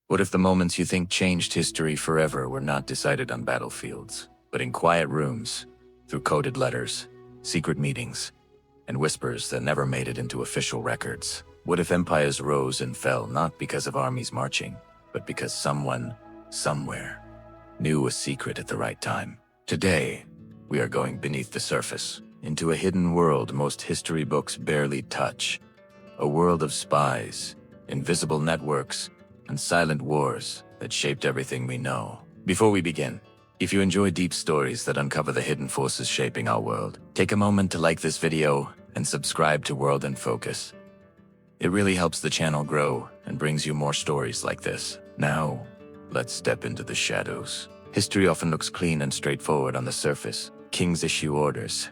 What if the moments you think changed history forever were not decided on battlefields, but in quiet rooms, through coded letters, secret meetings, and whispers that never made it into official records? What if empires rose and fell not because of armies marching, but because someone, somewhere, knew a secret at the right time? Today, we are going beneath the surface, into a hidden world most history books barely touch. A world of spies, invisible networks, and silent wars that shaped everything we know. Before we begin, if you enjoy deep stories that uncover the hidden forces shaping our world, take a moment to like this video and subscribe to World in Focus. It really helps the channel grow and brings you more stories like this. Now, let's step into the shadows. History often looks clean and straightforward on the surface. Kings issue orders,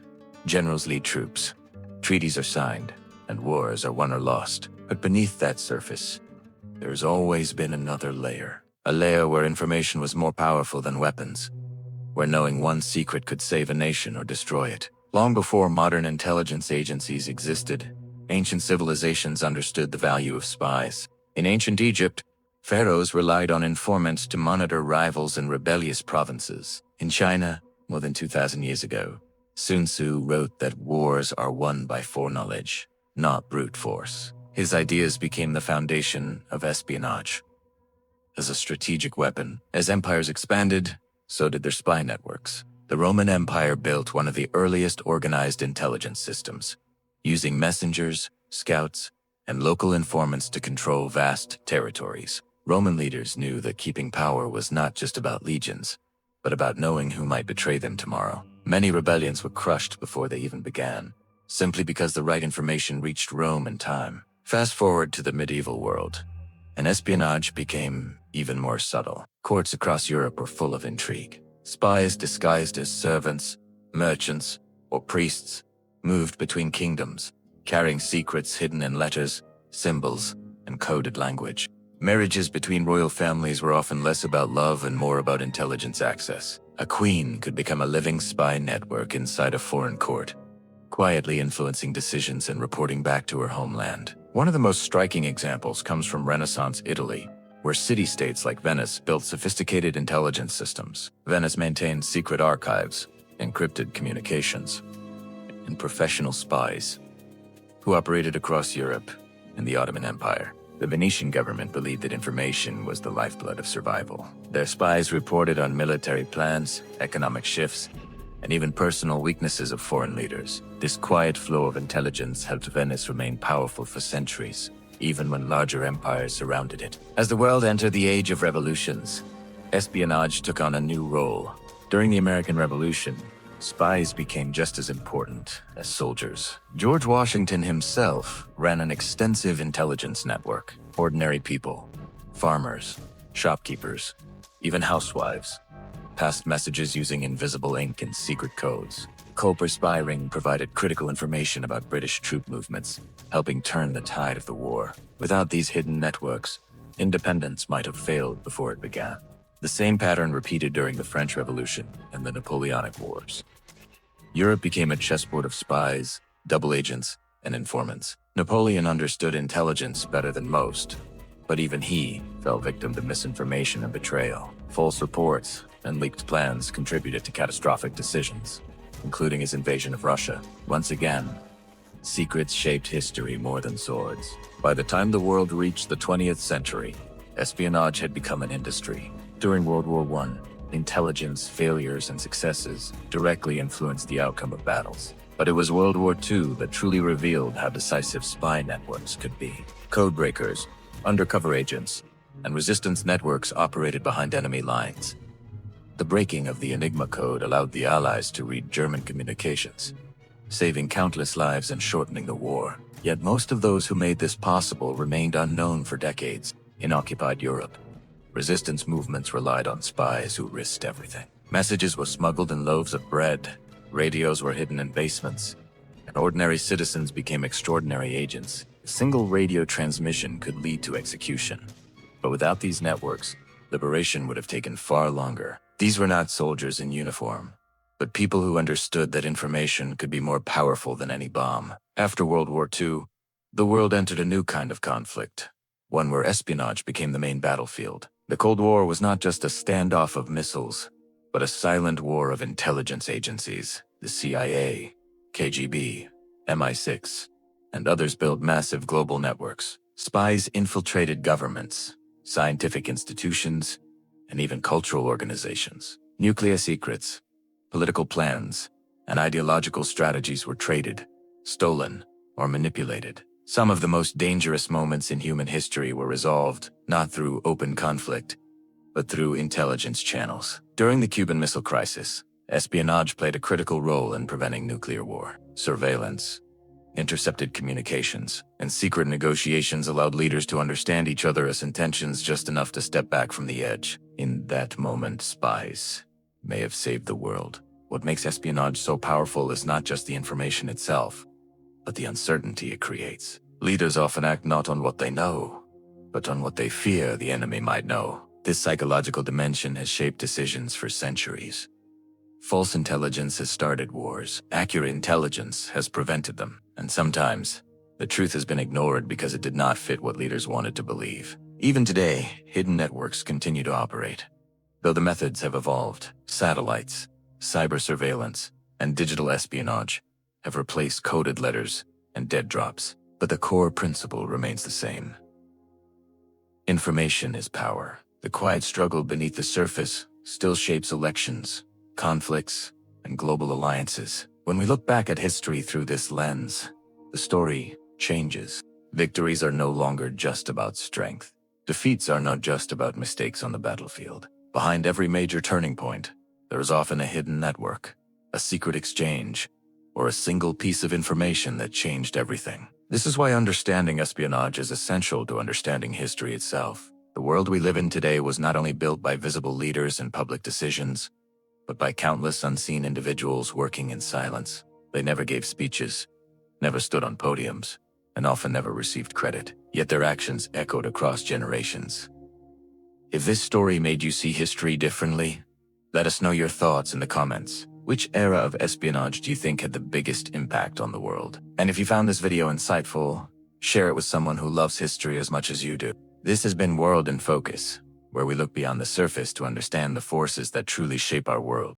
generals lead troops, treaties are signed, and wars are won or lost. But beneath that surface, there's always been another layer. A layer where information was more powerful than weapons, where knowing one secret could save a nation or destroy it. Long before modern intelligence agencies existed, ancient civilizations understood the value of spies. In ancient Egypt, pharaohs relied on informants to monitor rivals in rebellious provinces. In China, more than 2,000 years ago, Sun Tzu wrote that wars are won by foreknowledge, not brute force. His ideas became the foundation of espionage. As a strategic weapon, as empires expanded, so did their spy networks. The Roman Empire built one of the earliest organized intelligence systems, using messengers, scouts, and local informants to control vast territories. Roman leaders knew that keeping power was not just about legions, but about knowing who might betray them tomorrow. Many rebellions were crushed before they even began, simply because the right information reached Rome in time. Fast forward to the medieval world, and espionage became even more subtle. Courts across Europe were full of intrigue. Spies disguised as servants, merchants, or priests moved between kingdoms, carrying secrets hidden in letters, symbols, and coded language. Marriages between royal families were often less about love and more about intelligence access. A queen could become a living spy network inside a foreign court, quietly influencing decisions and reporting back to her homeland. One of the most striking examples comes from Renaissance Italy, where city-states like Venice built sophisticated intelligence systems. Venice maintained secret archives, encrypted communications, and professional spies who operated across Europe and the Ottoman Empire. The Venetian government believed that information was the lifeblood of survival. Their spies reported on military plans, economic shifts, and even personal weaknesses of foreign leaders. This quiet flow of intelligence helped Venice remain powerful for centuries, even when larger empires surrounded it. As the world entered the age of revolutions, espionage took on a new role. During the American Revolution, spies became just as important as soldiers. George Washington himself ran an extensive intelligence network. Ordinary people, farmers, shopkeepers, even housewives, passed messages using invisible ink and secret codes. Culper spy ring provided critical information about British troop movements, helping turn the tide of the war. Without these hidden networks, independence might have failed before it began. The same pattern repeated during the French Revolution and the Napoleonic Wars. Europe became a chessboard of spies, double agents, and informants. Napoleon understood intelligence better than most, but even he fell victim to misinformation and betrayal. False reports and leaked plans contributed to catastrophic decisions, including his invasion of Russia. Once again, secrets shaped history more than swords. By the time the world reached the 20th century, espionage had become an industry. During World War I, intelligence, failures, and successes directly influenced the outcome of battles. But it was World War II that truly revealed how decisive spy networks could be. Codebreakers, undercover agents, and resistance networks operated behind enemy lines. The breaking of the Enigma code allowed the Allies to read German communications, saving countless lives and shortening the war. Yet most of those who made this possible remained unknown for decades. In occupied Europe, resistance movements relied on spies who risked everything. Messages were smuggled in loaves of bread, radios were hidden in basements, and ordinary citizens became extraordinary agents. A single radio transmission could lead to execution. But without these networks, liberation would have taken far longer. These were not soldiers in uniform, but people who understood that information could be more powerful than any bomb. After World War II, the world entered a new kind of conflict, one where espionage became the main battlefield. The Cold War was not just a standoff of missiles, but a silent war of intelligence agencies. The CIA, KGB, MI6, and others built massive global networks. Spies infiltrated governments, scientific institutions, and even cultural organizations. Nuclear secrets, political plans, and ideological strategies were traded, stolen, or manipulated. Some of the most dangerous moments in human history were resolved not through open conflict, but through intelligence channels. During the Cuban Missile Crisis, espionage played a critical role in preventing nuclear war. Surveillance, intercepted communications, and secret negotiations allowed leaders to understand each other's intentions just enough to step back from the edge. In that moment, spies may have saved the world. What makes espionage so powerful is not just the information itself, but the uncertainty it creates. Leaders often act not on what they know, but on what they fear the enemy might know. This psychological dimension has shaped decisions for centuries. False intelligence has started wars. Accurate intelligence has prevented them. And sometimes, the truth has been ignored because it did not fit what leaders wanted to believe. Even today, hidden networks continue to operate. Though the methods have evolved, satellites, cyber surveillance, and digital espionage have replaced coded letters and dead drops. But the core principle remains the same. Information is power. The quiet struggle beneath the surface still shapes elections, conflicts, and global alliances. When we look back at history through this lens, the story changes. Victories are no longer just about strength. Defeats are not just about mistakes on the battlefield. Behind every major turning point, there is often a hidden network, a secret exchange, or a single piece of information that changed everything. This is why understanding espionage is essential to understanding history itself. The world we live in today was not only built by visible leaders and public decisions, but by countless unseen individuals working in silence. They never gave speeches, never stood on podiums, and often never received credit, yet their actions echoed across generations. If this story made you see history differently, let us know your thoughts in the comments. Which era of espionage do you think had the biggest impact on the world? And if you found this video insightful, share it with someone who loves history as much as you do. This has been World in Focus, where we look beyond the surface to understand the forces that truly shape our world.